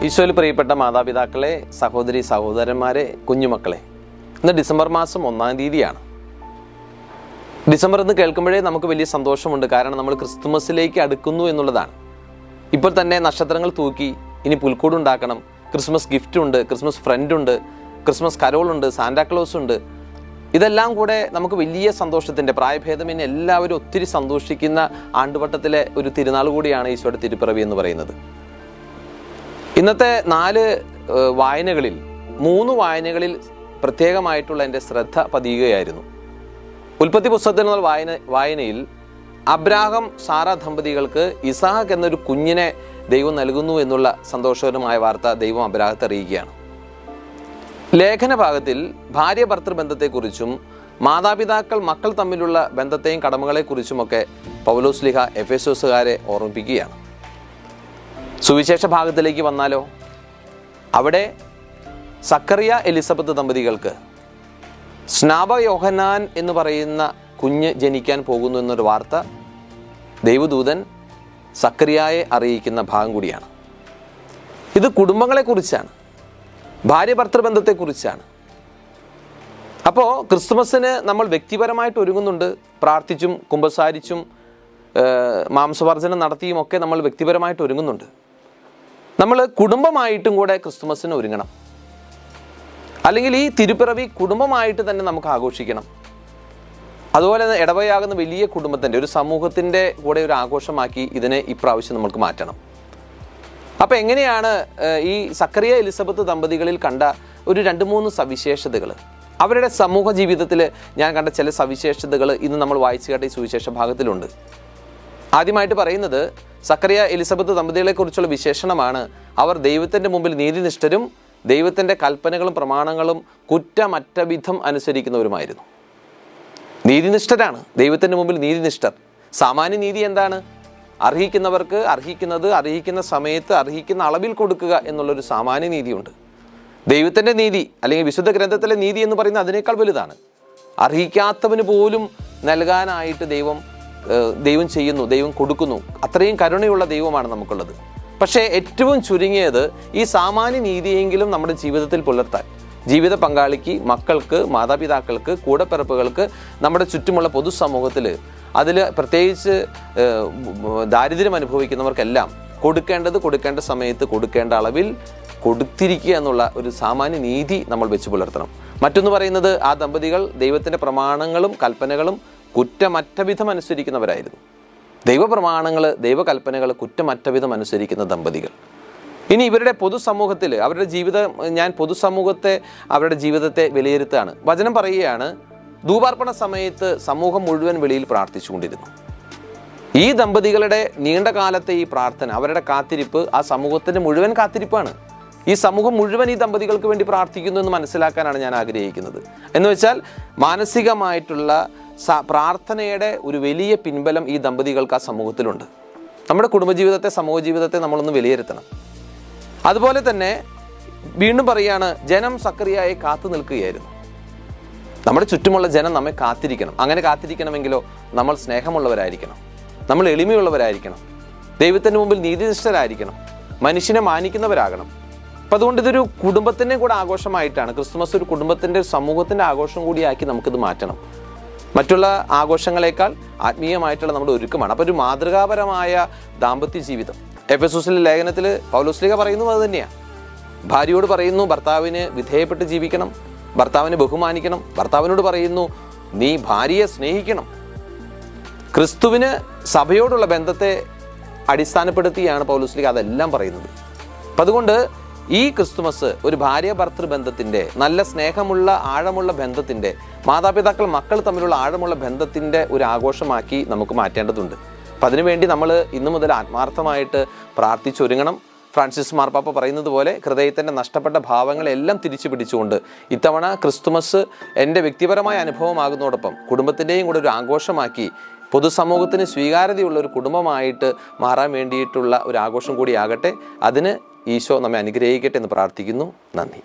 ഈശോയിൽ പ്രിയപ്പെട്ട മാതാപിതാക്കളെ, സഹോദരി സഹോദരന്മാരെ, കുഞ്ഞുമക്കളെ, ഇന്ന് ഡിസംബർ മാസം 1-ാം തീയതിയാണ്. ഡിസംബർ എന്ന് കേൾക്കുമ്പോഴേ നമുക്ക് വലിയ സന്തോഷമുണ്ട്. കാരണം നമ്മൾ ക്രിസ്തുമസിലേക്ക് അടുക്കുന്നു എന്നുള്ളതാണ്. ഇപ്പോൾ തന്നെ നക്ഷത്രങ്ങൾ തൂക്കി, ഇനി പുൽക്കൂടുണ്ടാക്കണം, ക്രിസ്മസ് ഗിഫ്റ്റ് ഉണ്ട്, ക്രിസ്മസ് ഫ്രണ്ട് ഉണ്ട്, ക്രിസ്മസ് കരോളുണ്ട്, സാന്റാക്ലോസ് ഉണ്ട്. ഇതെല്ലാം കൂടെ നമുക്ക് വലിയ സന്തോഷത്തിൻ്റെ പ്രായഭേദമന്യേ എല്ലാവരും ഒത്തിരി സന്തോഷിക്കുന്ന ആണ്ടുവട്ടത്തിലെ ഒരു തിരുനാൾ കൂടിയാണ് ഈശോയുടെ തിരുപ്പിറവി എന്ന് പറയുന്നത്. ഇന്നത്തെ 4 വായനകളിൽ 3 വായനകളിൽ പ്രത്യേകമായിട്ടുള്ള എൻ്റെ ശ്രദ്ധ പതിയുകയായിരുന്നു. ഉൽപ്പത്തി പുസ്തകത്തിൽ നിന്നുള്ള വായനയിൽ അബ്രാഹം സാറ ദമ്പതികൾക്ക് ഇസാഹക്ക് എന്നൊരു കുഞ്ഞിനെ ദൈവം നൽകുന്നു എന്നുള്ള സന്തോഷകരമായ വാർത്ത ദൈവം അബ്രാഹത്തെ അറിയിക്കുകയാണ്. ലേഖന ഭാഗത്തിൽ ഭാര്യ ഭർത്തൃബന്ധത്തെക്കുറിച്ചും മാതാപിതാക്കൾ മക്കൾ തമ്മിലുള്ള ബന്ധത്തെയും കടമകളെക്കുറിച്ചുമൊക്കെ പൗലോസ്ലീഹ എഫെസോസുകാരെ ഓർമ്മിപ്പിക്കുകയാണ്. സുവിശേഷ ഭാഗത്തിലേക്ക് വന്നാലോ, അവിടെ സക്കറിയ എലിസബത്ത് ദമ്പതികൾക്ക് സ്നാപ യോഹന്നാൻ എന്ന് പറയുന്ന കുഞ്ഞ് ജനിക്കാൻ പോകുന്നു എന്നൊരു വാർത്ത ദൈവദൂതൻ സക്കറിയായെ അറിയിക്കുന്ന ഭാഗം കൂടിയാണ്. ഇത് കുടുംബങ്ങളെക്കുറിച്ചാണ്, ഭാര്യ ഭർത്തൃബന്ധത്തെക്കുറിച്ചാണ്. അപ്പോൾ ക്രിസ്തുമസിന് നമ്മൾ വ്യക്തിപരമായിട്ട് ഒരുങ്ങുന്നുണ്ട്. പ്രാർത്ഥിച്ചും കുമ്പസാരിച്ചും മാംസവർജനം നടത്തിയും ഒക്കെ നമ്മൾ വ്യക്തിപരമായിട്ട് ഒരുങ്ങുന്നുണ്ട്. നമ്മൾ കുടുംബമായിട്ടും കൂടെ ക്രിസ്തുമസിന് ഒരുങ്ങണം. അല്ലെങ്കിൽ ഈ തിരുപ്പിറവി കുടുംബമായിട്ട് തന്നെ നമുക്ക് ആഘോഷിക്കണം. അതുപോലെ തന്നെ ഇടവകയാകുന്ന വലിയ കുടുംബത്തിൻ്റെ, ഒരു സമൂഹത്തിൻ്റെ കൂടെ ഒരു ആഘോഷമാക്കി ഇതിനെ ഇപ്രാവശ്യം നമുക്ക് മാറ്റണം. അപ്പം എങ്ങനെയാണ് ഈ സക്കറിയ എലിസബത്ത് ദമ്പതികളിൽ കണ്ട ഒരു 2-3 സവിശേഷതകൾ, അവരുടെ സമൂഹ ജീവിതത്തിൽ ഞാൻ കണ്ട ചില സവിശേഷതകൾ ഇന്ന് നമ്മൾ വായിച്ചു കേട്ട ഈ സുവിശേഷ ഭാഗത്തിലുണ്ട്. ആദ്യമായിട്ട് പറയുന്നത് സക്കറിയ എലിസബത്ത് ദമ്പതികളെക്കുറിച്ചുള്ള വിശേഷണമാണ്. അവർ ദൈവത്തിൻ്റെ മുമ്പിൽ നീതിനിഷ്ഠരും ദൈവത്തിൻ്റെ കൽപ്പനകളും പ്രമാണങ്ങളും കുറ്റമറ്റ വിധം അനുസരിക്കുന്നവരുമായിരുന്നു. നീതിനിഷ്ഠരാണ്, ദൈവത്തിൻ്റെ മുമ്പിൽ നീതിനിഷ്ഠർ. സാമാന്യ നീതി എന്താണ്? അർഹിക്കുന്നവർക്ക് അർഹിക്കുന്നത് അർഹിക്കുന്ന സമയത്ത് അർഹിക്കുന്ന അളവിൽ കൊടുക്കുക എന്നുള്ളൊരു സാമാന്യ നീതിയുണ്ട്. ദൈവത്തിൻ്റെ നീതി അല്ലെങ്കിൽ വിശുദ്ധ ഗ്രന്ഥത്തിലെ നീതി എന്ന് പറയുന്നത് അതിനേക്കാൾ വലുതാണ്. അർഹിക്കാത്തവന് പോലും നൽകാനായിട്ട് ദൈവം ചെയ്യുന്നു, ദൈവം കൊടുക്കുന്നു. അത്രയും കരുണയുള്ള ദൈവമാണ് നമുക്കുള്ളത്. പക്ഷേ ഏറ്റവും ചുരുങ്ങിയത് ഈ സാമാന്യ നീതിയെങ്കിലും നമ്മുടെ ജീവിതത്തിൽ പുലർത്താൻ, ജീവിത പങ്കാളിക്ക്, മക്കൾക്ക്, മാതാപിതാക്കൾക്ക്, കൂടപ്പിറപ്പുകൾക്ക്, നമ്മുടെ ചുറ്റുമുള്ള പൊതുസമൂഹത്തിൽ, അതിൽ പ്രത്യേകിച്ച് ദാരിദ്ര്യം അനുഭവിക്കുന്നവർക്കെല്ലാം കൊടുക്കേണ്ട സമയത്ത് കൊടുക്കേണ്ട അളവിൽ കൊടുത്തിരിക്കുക എന്നുള്ള ഒരു സാമാന്യ നീതി നമ്മൾ വെച്ച് പുലർത്തണം. മറ്റൊന്ന് പറയുന്നത്, ആ ദമ്പതികൾ ദൈവത്തിൻ്റെ പ്രമാണങ്ങളും കൽപ്പനകളും കുറ്റമറ്റ വിധം അനുസരിക്കുന്നവരായിരുന്നു. ദൈവപ്രമാണങ്ങൾ, ദൈവകൽപ്പനകൾ കുറ്റമറ്റ വിധം അനുസരിക്കുന്ന ദമ്പതികൾ. ഇനി ഇവരുടെ പൊതുസമൂഹത്തിൽ ഞാൻ പൊതുസമൂഹത്തെ, അവരുടെ ജീവിതത്തെ വിലയിരുത്തുകയാണ്. വചനം പറയുകയാണ്, ധൂപാർപ്പണ സമയത്ത് സമൂഹം മുഴുവൻ വെളിയിൽ പ്രാർത്ഥിച്ചുകൊണ്ടിരുന്നു. ഈ ദമ്പതികളുടെ നീണ്ട കാലത്തെ ഈ പ്രാർത്ഥന, അവരുടെ കാത്തിരിപ്പ് ആ സമൂഹത്തിൻ്റെ മുഴുവൻ കാത്തിരിപ്പാണ്. ഈ സമൂഹം മുഴുവൻ ഈ ദമ്പതികൾക്ക് വേണ്ടി പ്രാർത്ഥിക്കുന്നു എന്ന് മനസ്സിലാക്കാനാണ് ഞാൻ ആഗ്രഹിക്കുന്നത്. എന്ന് വെച്ചാൽ മാനസികമായിട്ടുള്ള പ്രാർത്ഥനയുടെ ഒരു വലിയ പിൻബലം ഈ ദമ്പതികൾക്ക് ആ സമൂഹത്തിലുണ്ട്. നമ്മുടെ കുടുംബജീവിതത്തെ, സമൂഹ ജീവിതത്തെ നമ്മളൊന്ന് വിലയിരുത്തണം. അതുപോലെ തന്നെ വീണ്ടും പറയുകയാണ്, ജനം സക്കറിയായെ കാത്തു നിൽക്കുകയായിരുന്നു. നമ്മുടെ ചുറ്റുമുള്ള ജനം നമ്മെ കാത്തിരിക്കണം. അങ്ങനെ കാത്തിരിക്കണമെങ്കിലോ നമ്മൾ സ്നേഹമുള്ളവരായിരിക്കണം, നമ്മൾ എളിമയുള്ളവരായിരിക്കണം, ദൈവത്തിൻ്റെ മുമ്പിൽ നീതിനിഷ്ഠരായിരിക്കണം, മനുഷ്യനെ മാനിക്കുന്നവരാകണം. അപ്പം അതുകൊണ്ട് ഇതൊരു കുടുംബത്തിൻ്റെ കൂടെ ആഘോഷമായിട്ടാണ്. ക്രിസ്തുമസ് ഒരു കുടുംബത്തിൻ്റെ, സമൂഹത്തിൻ്റെ ആഘോഷം കൂടിയാക്കി നമുക്കിത് മാറ്റണം. മറ്റുള്ള ആഘോഷങ്ങളെക്കാൾ ആത്മീയമായിട്ടുള്ള നമ്മുടെ ഒരുക്കമാണ്. അപ്പോൾ ഒരു മാതൃകാപരമായ ദാമ്പത്യ ജീവിതം എഫെസോസിലെ ലേഖനത്തിൽ പൗലോസ്ലീഹ പറയുന്നു അത് തന്നെയാണ്. ഭാര്യയോട് പറയുന്നു ഭർത്താവിന് വിധേയപ്പെട്ട് ജീവിക്കണം, ഭർത്താവിനെ ബഹുമാനിക്കണം. ഭർത്താവിനോട് പറയുന്നു നീ ഭാര്യയെ സ്നേഹിക്കണം. ക്രിസ്തുവിന് സഭയോടുള്ള ബന്ധത്തെ അടിസ്ഥാനപ്പെടുത്തിയാണ് പൗലോസ്ലീഹ അതെല്ലാം പറയുന്നത്. അപ്പം അതുകൊണ്ട് ഈ ക്രിസ്തുമസ് ഒരു ഭാര്യ ഭർത്തൃ ബന്ധത്തിൻ്റെ, നല്ല സ്നേഹമുള്ള ആഴമുള്ള ബന്ധത്തിൻ്റെ, മാതാപിതാക്കൾ മക്കൾ തമ്മിലുള്ള ആഴമുള്ള ബന്ധത്തിൻ്റെ ഒരു ആഘോഷമാക്കി നമുക്ക് മാറ്റേണ്ടതുണ്ട്. അപ്പം അതിനുവേണ്ടി നമ്മൾ ഇന്നു മുതൽ ആത്മാർത്ഥമായിട്ട് പ്രാർത്ഥിച്ചൊരുങ്ങണം. ഫ്രാൻസിസ് മാർപ്പാപ്പ പറയുന്നത് പോലെ ഹൃദയത്തിൻ്റെ നഷ്ടപ്പെട്ട ഭാവങ്ങളെല്ലാം തിരിച്ചു പിടിച്ചുകൊണ്ട് ഇത്തവണ ക്രിസ്തുമസ് എൻ്റെ വ്യക്തിപരമായ അനുഭവമാകുന്നതോടൊപ്പം കുടുംബത്തിൻ്റെയും കൂടെ ഒരു ആഘോഷമാക്കി പൊതുസമൂഹത്തിന് സ്വീകാര്യതയുള്ള ഒരു കുടുംബമായിട്ട് മാറാൻ വേണ്ടിയിട്ടുള്ള ഒരു ആഘോഷം കൂടിയാകട്ടെ. അതിന് ഈശോ നമ്മെ അനുഗ്രഹിക്കട്ടെ എന്ന് പ്രാർത്ഥിക്കുന്നു. നന്ദി.